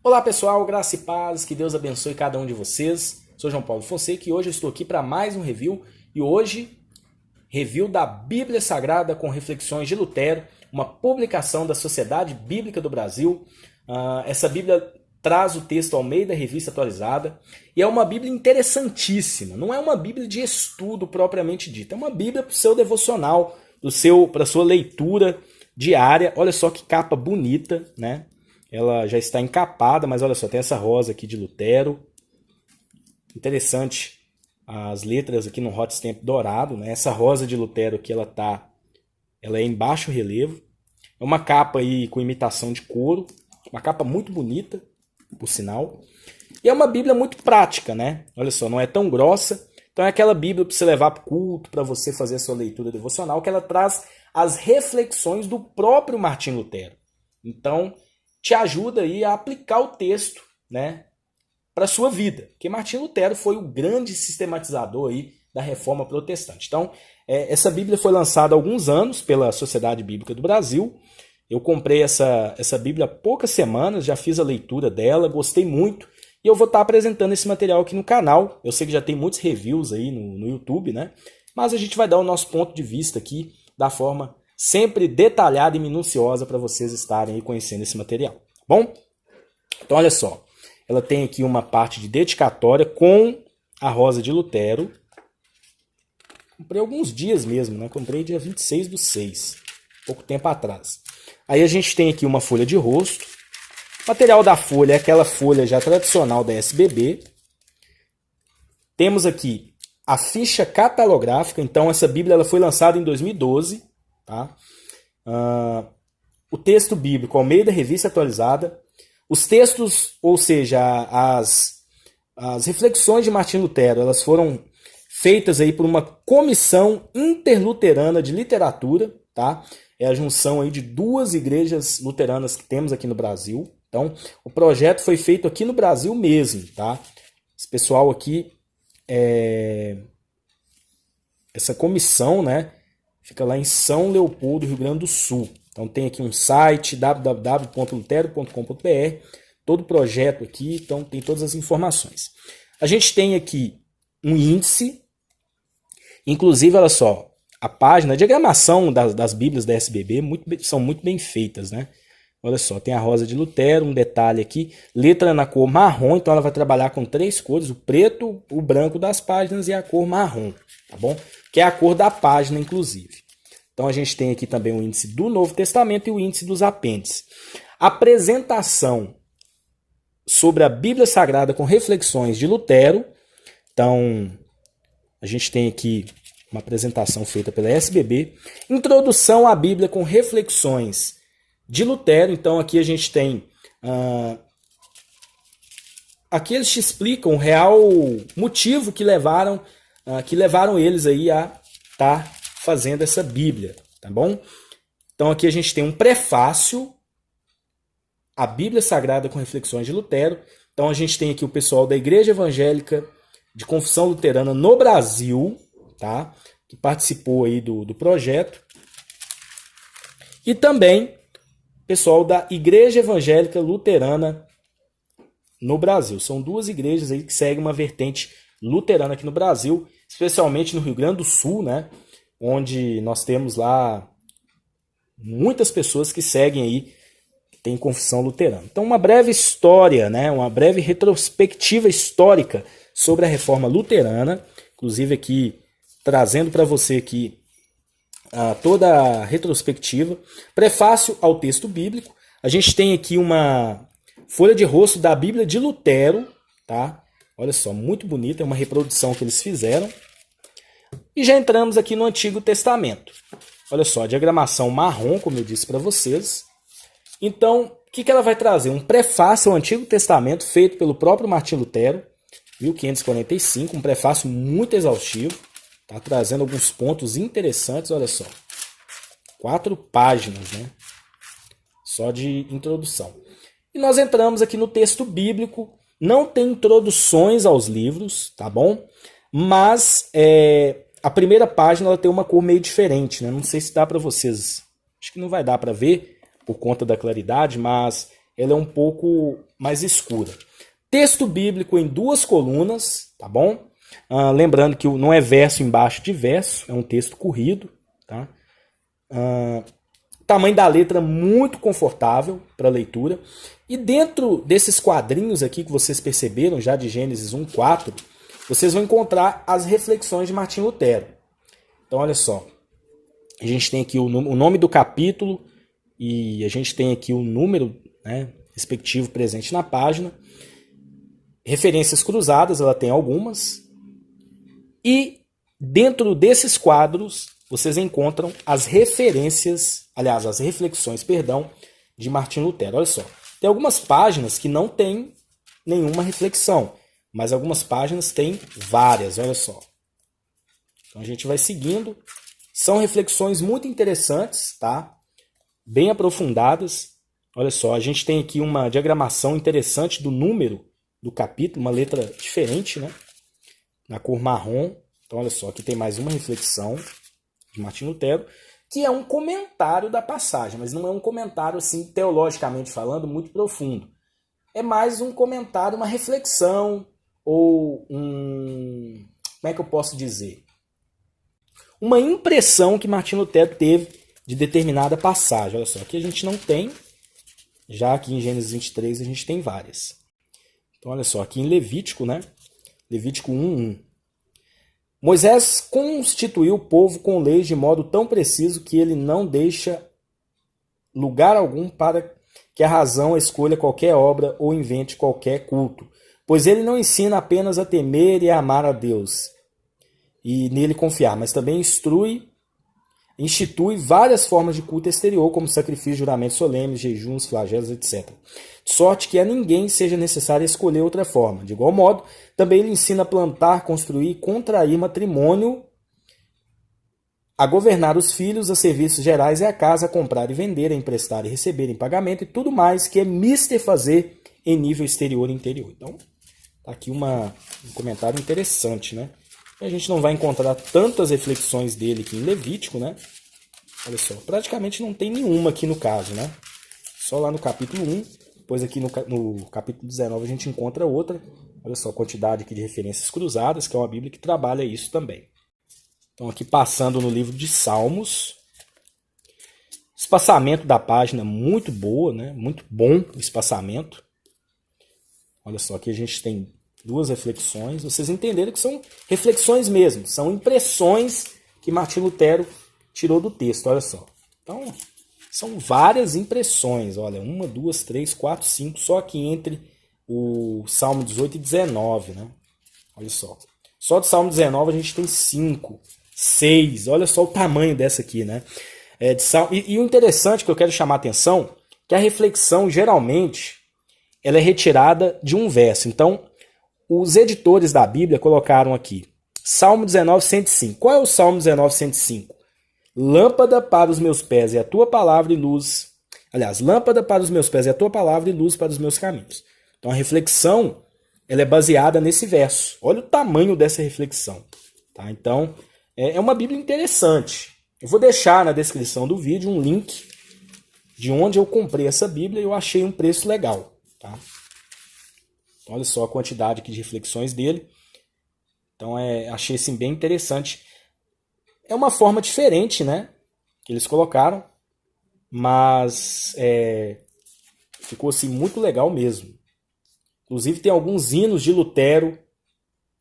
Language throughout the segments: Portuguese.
Olá pessoal, graça e paz, que Deus abençoe cada um de vocês. Sou João Paulo Fonseca e hoje eu estou aqui para mais um review. E hoje, review da Bíblia Sagrada com Reflexões de Lutero, uma publicação da Sociedade Bíblica do Brasil. Essa Bíblia traz o texto Almeida, Revista Atualizada, e é uma Bíblia interessantíssima. Não é uma Bíblia de estudo propriamente dita, é uma Bíblia para o seu devocional, para a sua leitura diária. Olha só que capa bonita, né? Ela já está encapada, mas olha só, tem essa rosa aqui de Lutero. Interessante as letras aqui no hot stamp dourado, né? Essa rosa de Lutero aqui, ela é em baixo relevo. É uma capa aí com imitação de couro, uma capa muito bonita, por sinal. E é uma Bíblia muito prática, né? Olha só, não é tão grossa. Então é aquela Bíblia para você levar para o culto, para você fazer a sua leitura devocional, que ela traz as reflexões do próprio Martim Lutero. Então, te ajuda aí a aplicar o texto, né, para a sua vida. Porque Martim Lutero foi o grande sistematizador aí da Reforma Protestante. Então, essa Bíblia foi lançada há alguns anos pela Sociedade Bíblica do Brasil. Eu comprei essa Bíblia há poucas semanas, já fiz a leitura dela, gostei muito. E eu vou estar apresentando esse material aqui no canal. Eu sei que já tem muitos reviews aí no YouTube, né? Mas a gente vai dar o nosso ponto de vista aqui da forma sempre detalhada e minuciosa para vocês estarem aí conhecendo esse material. Bom? Então, olha só. Ela tem aqui uma parte de dedicatória com a rosa de Lutero. Comprei alguns dias mesmo, né? Comprei dia 26/6, pouco tempo atrás. Aí a gente tem aqui uma folha de rosto. O material da folha é aquela folha já tradicional da SBB. Temos aqui a ficha catalográfica. Então, essa Bíblia ela foi lançada em 2012. Tá? O texto bíblico Almeida, Revista Atualizada. Os textos, ou seja, as reflexões de Martim Lutero, elas foram feitas aí por uma comissão interluterana de literatura. Tá? É a junção aí de duas igrejas luteranas que temos aqui no Brasil. Então, o projeto foi feito aqui no Brasil mesmo. Tá? Esse pessoal aqui, essa comissão, né? Fica lá em São Leopoldo, Rio Grande do Sul. Então tem aqui um site, www.lutero.com.br, todo o projeto aqui, então tem todas as informações. A gente tem aqui um índice, inclusive, olha só, a página, a diagramação das Bíblias da SBB são muito bem feitas, né? Olha só, tem a rosa de Lutero, um detalhe aqui, letra na cor marrom, então ela vai trabalhar com três cores, o preto, o branco das páginas e a cor marrom, tá bom? Que é a cor da página, inclusive. Então a gente tem aqui também o índice do Novo Testamento e o índice dos apêndices. Apresentação sobre a Bíblia Sagrada com reflexões de Lutero. Então, a gente tem aqui uma apresentação feita pela SBB. Introdução à Bíblia com reflexões de Lutero. Então aqui a gente tem... aqui eles te explicam o real motivo que levaram eles aí a estar fazendo essa Bíblia, tá bom? Então aqui a gente tem um prefácio, a Bíblia Sagrada com reflexões de Lutero. Então a gente tem aqui o pessoal da Igreja Evangélica de Confissão Luterana no Brasil, tá? Que participou aí do projeto. E também pessoal da Igreja Evangélica Luterana no Brasil. São duas igrejas aí que seguem uma vertente luterana aqui no Brasil, especialmente no Rio Grande do Sul, né? Onde nós temos lá muitas pessoas que seguem aí, que têm confissão luterana. Então, uma breve história, né? Uma breve retrospectiva histórica sobre a reforma luterana, inclusive aqui trazendo para você aqui toda a retrospectiva. Prefácio ao texto bíblico. A gente tem aqui uma folha de rosto da Bíblia de Lutero, tá? Olha só, muito bonita, é uma reprodução que eles fizeram. E já entramos aqui no Antigo Testamento. Olha só, a diagramação marrom, como eu disse para vocês. Então, o que ela vai trazer? Um prefácio ao Antigo Testamento feito pelo próprio Martim Lutero, 1545, um prefácio muito exaustivo. Tá trazendo alguns pontos interessantes, olha só. 4 páginas, né? Só de introdução. E nós entramos aqui no texto bíblico. Não tem introduções aos livros, tá bom? Mas a primeira página ela tem uma cor meio diferente, né? Não sei se dá para vocês. Acho que não vai dar para ver por conta da claridade, mas ela é um pouco mais escura. Texto bíblico em 2 colunas, tá bom? Lembrando que não é verso embaixo de verso, é um texto corrido, tá? Tamanho da letra muito confortável para leitura. E dentro desses quadrinhos aqui que vocês perceberam, já de Gênesis 1:4, vocês vão encontrar as reflexões de Martim Lutero. Então, olha só. A gente tem aqui o nome do capítulo e a gente tem aqui o número, né, respectivo presente na página. Referências cruzadas, ela tem algumas. E dentro desses quadros, vocês encontram as reflexões, de Martim Lutero. Olha só. Tem algumas páginas que não tem nenhuma reflexão, mas algumas páginas têm várias, olha só. Então a gente vai seguindo. São reflexões muito interessantes, tá? Bem aprofundadas. Olha só, a gente tem aqui uma diagramação interessante do número do capítulo, uma letra diferente, né? Na cor marrom. Então olha só, aqui tem mais uma reflexão de Martim Lutero, que é um comentário da passagem, mas não é um comentário, assim, teologicamente falando, muito profundo. É mais um comentário, uma reflexão, ou como é que eu posso dizer? Uma impressão que Martim Lutero teve de determinada passagem. Olha só, aqui a gente não tem, já aqui em Gênesis 23 a gente tem várias. Então olha só, aqui em Levítico, né? Levítico 1:1. Moisés constituiu o povo com leis de modo tão preciso que ele não deixa lugar algum para que a razão escolha qualquer obra ou invente qualquer culto, pois ele não ensina apenas a temer e a amar a Deus e nele confiar, mas também institui várias formas de culto exterior, como sacrifício, juramentos solenes, jejuns, flagelos, etc. De sorte que a ninguém seja necessário escolher outra forma. De igual modo, também ele ensina a plantar, construir e contrair matrimônio, a governar os filhos, a serviços gerais e a casa, a comprar e vender, a emprestar e receber em pagamento e tudo mais que é mister fazer em nível exterior e interior. Então, tá aqui um comentário interessante, né? A gente não vai encontrar tantas reflexões dele aqui em Levítico, né? Olha só, praticamente não tem nenhuma aqui no caso, né? Só lá no capítulo 1, depois aqui no capítulo 19 a gente encontra outra. Olha só a quantidade aqui de referências cruzadas, que é uma Bíblia que trabalha isso também. Então aqui passando no livro de Salmos, espaçamento da página muito boa, né? Muito bom o espaçamento. Olha só, aqui a gente tem 2 reflexões. Vocês entenderam que são reflexões mesmo, são impressões que Martim Lutero tirou do texto, olha só. Então, são várias impressões, olha, 1, 2, 3, 4, 5, só aqui entre o Salmo 18 e 19, né? Olha só. Só do Salmo 19 a gente tem 5, 6, olha só o tamanho dessa aqui, né? E o interessante que eu quero chamar a atenção, que a reflexão, geralmente, ela é retirada de um verso. Então, os editores da Bíblia colocaram aqui, Salmo 19, 105. Qual é o Salmo 19, 105? Lâmpada para os meus pés é a tua palavra e luz. Aliás, lâmpada para os meus pés é a tua palavra e luz para os meus caminhos. Então a reflexão ela é baseada nesse verso. Olha o tamanho dessa reflexão. Tá? Então é uma Bíblia interessante. Eu vou deixar na descrição do vídeo um link de onde eu comprei essa Bíblia e eu achei um preço legal. Tá? Então, olha só a quantidade aqui de reflexões dele. Então achei assim, bem interessante. É uma forma diferente, né? Que eles colocaram. Mas ficou assim, muito legal mesmo. Inclusive tem alguns hinos de Lutero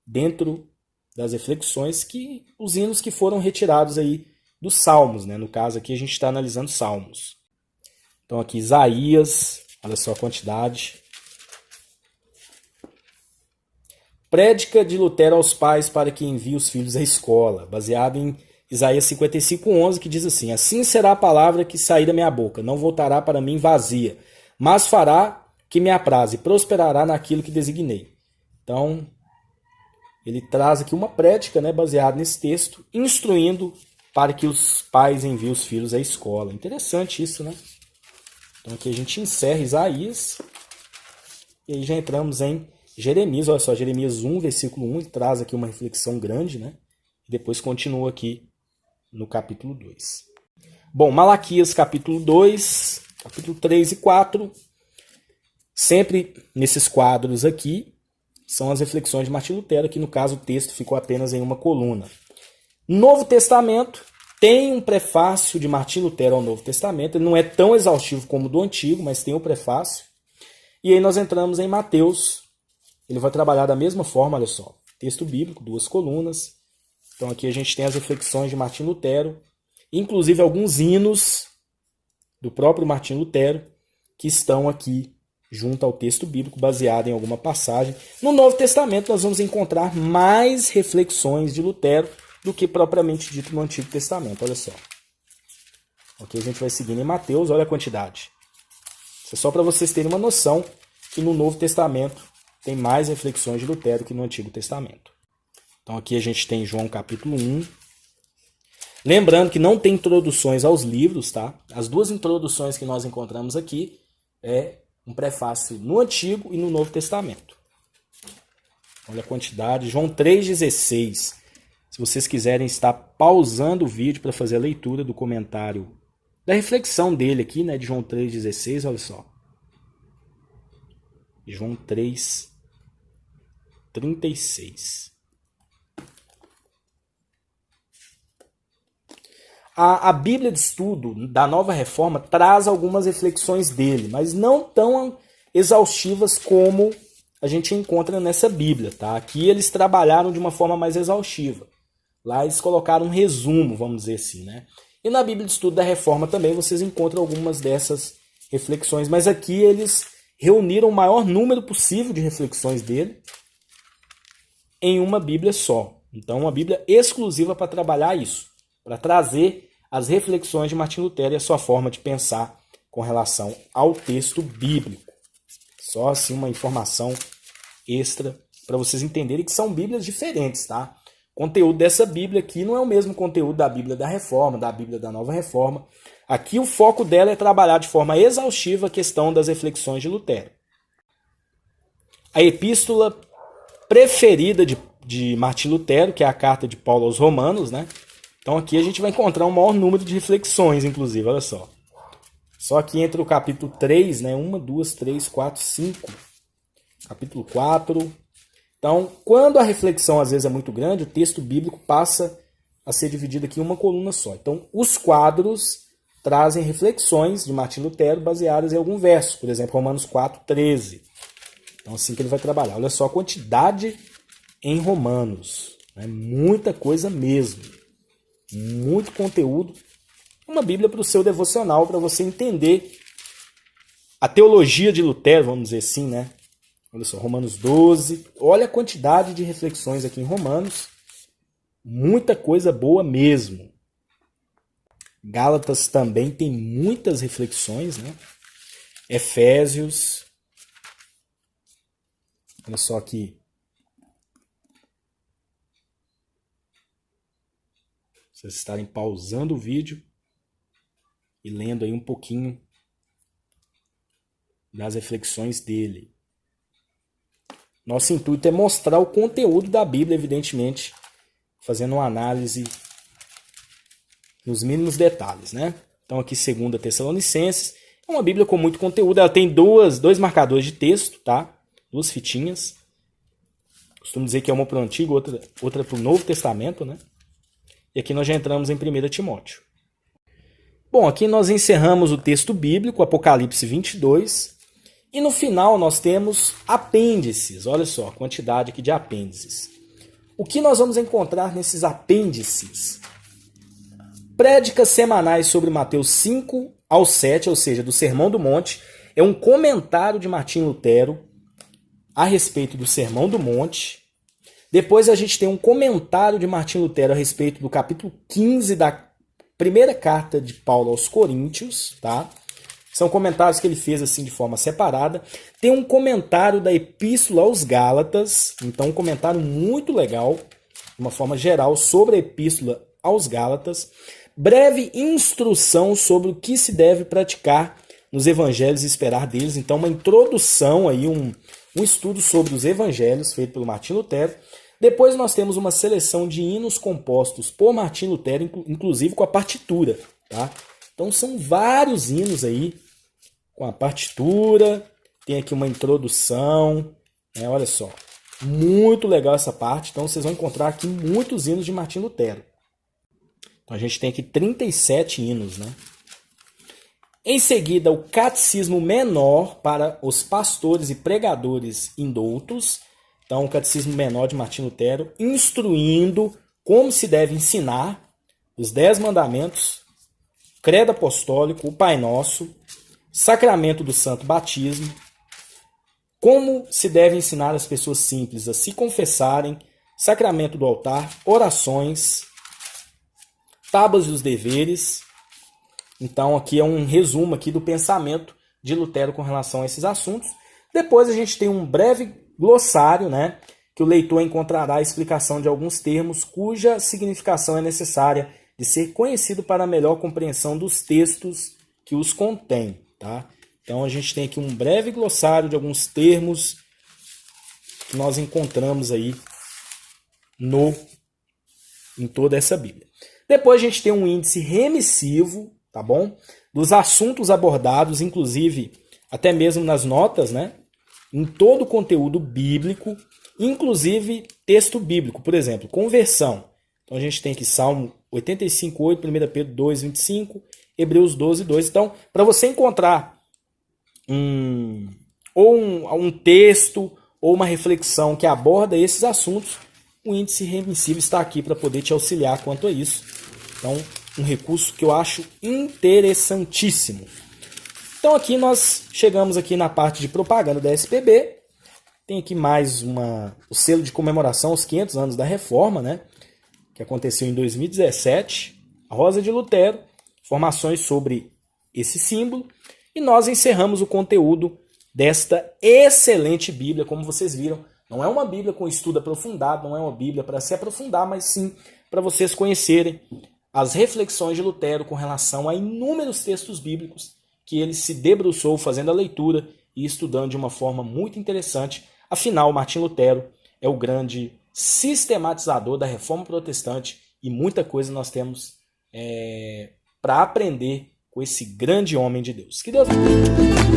dentro das reflexões, os hinos que foram retirados aí dos Salmos, né? No caso aqui a gente está analisando Salmos. Então aqui Isaías, olha só a quantidade. Prédica de Lutero aos pais para que envie os filhos à escola, baseado em Isaías 55:11, que diz assim: assim será a palavra que sair da minha boca, não voltará para mim vazia, mas fará que me apraz e prosperará naquilo que designei. Então, ele traz aqui uma prédica, né, baseada nesse texto, instruindo para que os pais enviem os filhos à escola. Interessante isso, né? Então aqui a gente encerra Isaías e aí já entramos em Jeremias. Olha só, Jeremias 1, versículo 1, ele traz aqui uma reflexão grande, né? E depois continua aqui no capítulo 2. Bom, Malaquias capítulo 2, capítulo 3 e 4 Sempre nesses quadros aqui são as reflexões de Martim Lutero, que no caso o texto ficou apenas em uma coluna. Novo Testamento tem um prefácio de Martim Lutero ao Novo Testamento. Ele não é tão exaustivo como o do Antigo, mas tem o prefácio. E aí nós entramos em Mateus. Ele vai trabalhar da mesma forma, olha só. Texto bíblico, 2 colunas. Então aqui a gente tem as reflexões de Martim Lutero, inclusive alguns hinos do próprio Martim Lutero, que estão aqui junto ao texto bíblico, baseado em alguma passagem. No Novo Testamento nós vamos encontrar mais reflexões de Lutero do que propriamente dito no Antigo Testamento, olha só. Aqui a gente vai seguindo em Mateus, olha a quantidade. Isso é só para vocês terem uma noção que no Novo Testamento tem mais reflexões de Lutero que no Antigo Testamento. Então aqui a gente tem João capítulo 1. Lembrando que não tem introduções aos livros, tá? As 2 introduções que nós encontramos aqui é um prefácio no Antigo e no Novo Testamento. Olha a quantidade. João 3,16. Se vocês quiserem estar pausando o vídeo para fazer a leitura do comentário, da reflexão dele aqui, né, de João 3,16, olha só. João 3,36. A Bíblia de Estudo da Nova Reforma traz algumas reflexões dele, mas não tão exaustivas como a gente encontra nessa Bíblia. Tá? Aqui eles trabalharam de uma forma mais exaustiva. Lá eles colocaram um resumo, vamos dizer assim. Né? E na Bíblia de Estudo da Reforma também vocês encontram algumas dessas reflexões, mas aqui eles reuniram o maior número possível de reflexões dele em uma Bíblia só. Então, uma Bíblia exclusiva para trabalhar isso, para trazer as reflexões de Martim Lutero e a sua forma de pensar com relação ao texto bíblico. Só assim uma informação extra para vocês entenderem que são Bíblias diferentes, tá? O conteúdo dessa Bíblia aqui não é o mesmo conteúdo da Bíblia da Reforma, da Bíblia da Nova Reforma. Aqui o foco dela é trabalhar de forma exaustiva a questão das reflexões de Lutero. A epístola preferida de Martim Lutero, que é a carta de Paulo aos Romanos, né? Então aqui a gente vai encontrar um maior número de reflexões, inclusive, olha só. Só que entre o capítulo 3, né? 1, 2, 3, 4, 5. Capítulo 4. Então, quando a reflexão às vezes é muito grande, o texto bíblico passa a ser dividido aqui em uma coluna só. Então, os quadros trazem reflexões de Martim Lutero baseadas em algum verso. Por exemplo, Romanos 4, 13. Então, assim que ele vai trabalhar. Olha só a quantidade em Romanos. Né? Muita coisa mesmo. Muito conteúdo. Uma Bíblia para o seu devocional, para você entender a teologia de Lutero, vamos dizer assim, né? Olha só, Romanos 12. Olha a quantidade de reflexões aqui em Romanos. Muita coisa boa mesmo. Gálatas também tem muitas reflexões, né? Efésios. Olha só aqui. Vocês estarem pausando o vídeo e lendo aí um pouquinho das reflexões dele. Nosso intuito é mostrar o conteúdo da Bíblia, evidentemente, fazendo uma análise nos mínimos detalhes, né? Então aqui 2 Tessalonicenses, é uma Bíblia com muito conteúdo, ela tem dois marcadores de texto, tá? 2 fitinhas. Costumo dizer que é uma para o Antigo, outra para o Novo Testamento, né? E aqui nós já entramos em 1 Timóteo. Bom, aqui nós encerramos o texto bíblico, Apocalipse 22. E no final nós temos apêndices. Olha só a quantidade aqui de apêndices. O que nós vamos encontrar nesses apêndices? Prédicas semanais sobre Mateus 5 ao 7, ou seja, do Sermão do Monte. É um comentário de Martim Lutero a respeito do Sermão do Monte. Depois a gente tem um comentário de Martim Lutero a respeito do capítulo 15 da primeira carta de Paulo aos Coríntios, tá? São comentários que ele fez assim de forma separada. Tem um comentário da Epístola aos Gálatas, então um comentário muito legal, de uma forma geral, sobre a Epístola aos Gálatas. Breve instrução sobre o que se deve praticar nos evangelhos e esperar deles. Então uma introdução aí, um estudo sobre os evangelhos feito pelo Martim Lutero. Depois nós temos uma seleção de hinos compostos por Martim Lutero, inclusive com a partitura, tá? Então são vários hinos aí com a partitura. tem aqui uma introdução, né? Olha só, muito legal essa parte. Então vocês vão encontrar aqui muitos hinos de Martim Lutero. Então a gente tem aqui 37 hinos, né? Em seguida, o Catecismo Menor para os pastores e pregadores indoutos. Então, o Catecismo Menor de Martim Lutero, instruindo como se deve ensinar os 10 mandamentos, Credo Apostólico, o Pai Nosso, Sacramento do Santo Batismo, como se deve ensinar as pessoas simples a se confessarem, Sacramento do Altar, orações, Tábuas dos Deveres. Então, aqui é um resumo aqui do pensamento de Lutero com relação a esses assuntos. Depois a gente tem um breve glossário, né, que o leitor encontrará a explicação de alguns termos cuja significação é necessária de ser conhecido para a melhor compreensão dos textos que os contêm. Tá? Então, a gente tem aqui um breve glossário de alguns termos que nós encontramos aí em toda essa Bíblia. Depois a gente tem um índice remissivo, tá bom? Dos assuntos abordados, inclusive até mesmo nas notas, né? Em todo o conteúdo bíblico, inclusive texto bíblico, por exemplo, conversão. Então a gente tem aqui Salmo 85:8, 1 Pedro 2:25, Hebreus 12:2. Então, para você encontrar um texto ou uma reflexão que aborda esses assuntos, o índice remissivo está aqui para poder te auxiliar quanto a isso. Então, um recurso que eu acho interessantíssimo. Então aqui nós chegamos aqui na parte de propaganda da SPB. Tem aqui mais o selo de comemoração aos 500 anos da Reforma, né? Que aconteceu em 2017. A Rosa de Lutero, informações sobre esse símbolo. E nós encerramos o conteúdo desta excelente Bíblia, como vocês viram. Não é uma Bíblia com estudo aprofundado, não é uma Bíblia para se aprofundar, mas sim para vocês conhecerem as reflexões de Lutero com relação a inúmeros textos bíblicos que ele se debruçou fazendo a leitura e estudando de uma forma muito interessante. Afinal, Martim Lutero é o grande sistematizador da Reforma Protestante e muita coisa nós temos para aprender com esse grande homem de Deus. Que Deus abençoe.